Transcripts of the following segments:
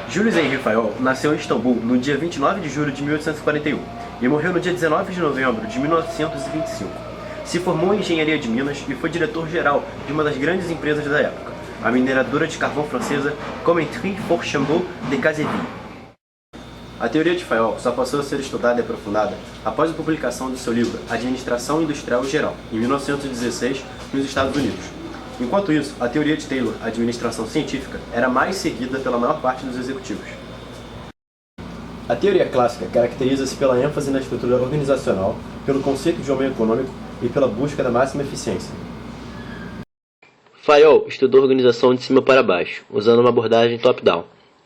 Julius Henri Fayol nasceu em Istambul no dia 29 de julho de 1841 e morreu no dia 19 de novembro de 1925. Se formou em engenharia de Minas e foi diretor-geral de uma das grandes empresas da época, a mineradora de carvão francesa Comenterie Forchambou de Cazeville. A teoria de Fayol só passou a ser estudada e aprofundada após a publicação do seu livro Administração Industrial Geral, em 1916, nos Estados Unidos. Enquanto isso, a teoria de Taylor, administração científica, era mais seguida pela maior parte dos executivos. A teoria clássica caracteriza-se pela ênfase na estrutura organizacional, pelo conceito de homem econômico e pela busca da máxima eficiência. Fayol estudou organização de cima para baixo, usando uma abordagem top-down,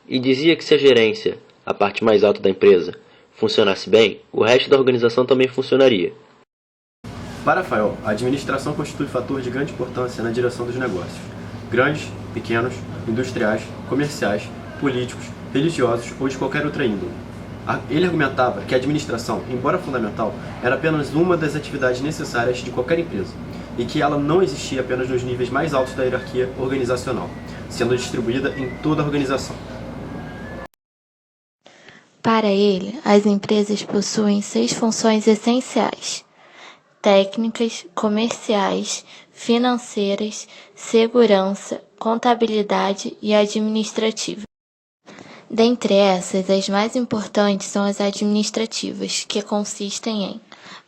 e dizia que se a gerência, a parte mais alta da empresa, funcionasse bem, o resto da organização também funcionaria. Para Fayol, a administração constitui fator de grande importância na direção dos negócios, grandes, pequenos, industriais, comerciais, políticos, religiosos ou de qualquer outra índole. Ele argumentava que a administração, embora fundamental, era apenas uma das atividades necessárias de qualquer empresa, e que ela não existia apenas nos níveis mais altos da hierarquia organizacional, sendo distribuída em toda a organização. Para ele, as empresas possuem 6 funções essenciais: técnicas, comerciais, financeiras, segurança, contabilidade e administrativa. Dentre essas, as mais importantes são as administrativas, que consistem em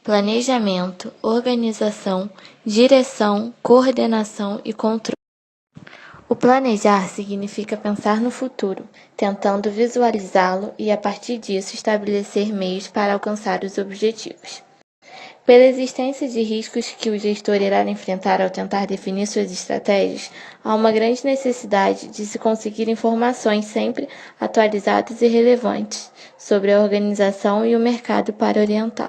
planejamento, organização, direção, coordenação e controle. O planejar significa pensar no futuro, tentando visualizá-lo e, a partir disso, estabelecer meios para alcançar os objetivos. Pela existência de riscos que o gestor irá enfrentar ao tentar definir suas estratégias, há uma grande necessidade de se conseguir informações sempre atualizadas e relevantes sobre a organização e o mercado para orientar.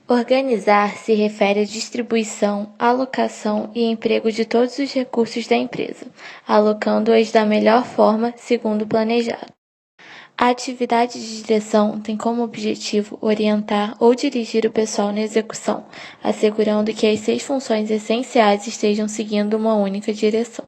Organizar se refere à distribuição, alocação e emprego de todos os recursos da empresa, alocando-os da melhor forma segundo o planejado. A atividade de direção tem como objetivo orientar ou dirigir o pessoal na execução, assegurando que as 6 funções essenciais estejam seguindo uma única direção.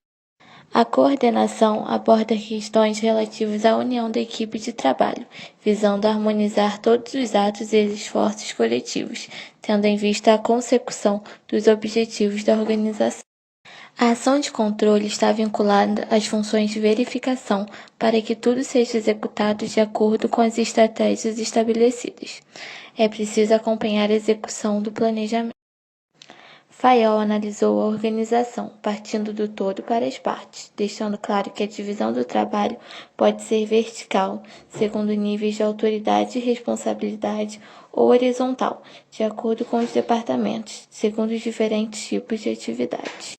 A coordenação aborda questões relativas à união da equipe de trabalho, visando harmonizar todos os atos e esforços coletivos, tendo em vista a consecução dos objetivos da organização. A ação de controle está vinculada às funções de verificação para que tudo seja executado de acordo com as estratégias estabelecidas. É preciso acompanhar a execução do planejamento. Fayol analisou a organização, partindo do todo para as partes, deixando claro que a divisão do trabalho pode ser vertical, segundo níveis de autoridade e responsabilidade, ou horizontal, de acordo com os departamentos, segundo os diferentes tipos de atividades.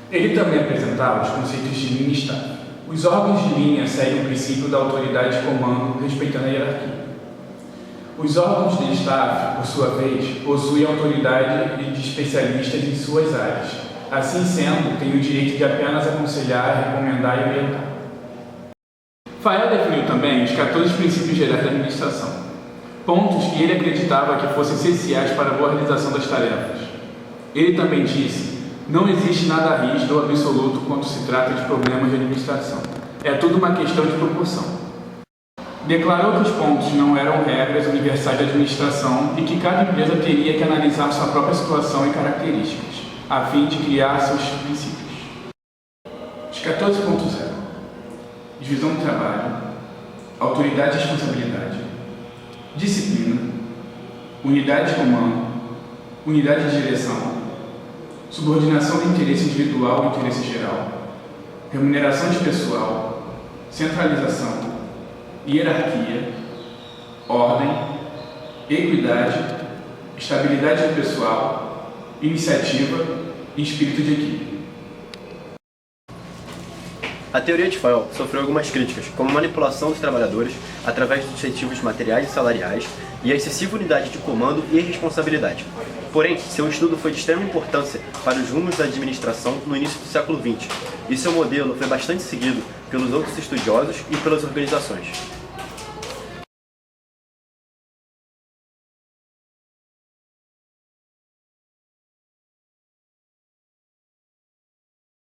Ele também apresentava os conceitos de linha e staff. Os órgãos de linha seguem o princípio da autoridade de comando, respeitando a hierarquia. Os órgãos de staff, por sua vez, possuem autoridade de especialistas em suas áreas. Assim sendo, têm o direito de apenas aconselhar, recomendar e orientar. Fayol definiu também os 14 princípios gerais da administração, pontos que ele acreditava que fossem essenciais para a boa realização das tarefas. Ele também disse: não existe nada rígido ou absoluto quando se trata de problemas de administração. É tudo uma questão de proporção. Declarou que os pontos não eram regras universais de administração e que cada empresa teria que analisar sua própria situação e características, a fim de criar seus princípios. Os 14.0: divisão do trabalho, autoridade e responsabilidade, disciplina, unidade de comando, unidade de direção, subordinação de interesse individual ao interesse geral, remuneração de pessoal, centralização, hierarquia, ordem, equidade, estabilidade pessoal, iniciativa e espírito de equipe. A teoria de Fayol sofreu algumas críticas, como manipulação dos trabalhadores através dos incentivos materiais e salariais e a excessiva unidade de comando e responsabilidade. Porém, seu estudo foi de extrema importância para os rumos da administração no início do século XX, e seu modelo foi bastante seguido pelos outros estudiosos e pelas organizações.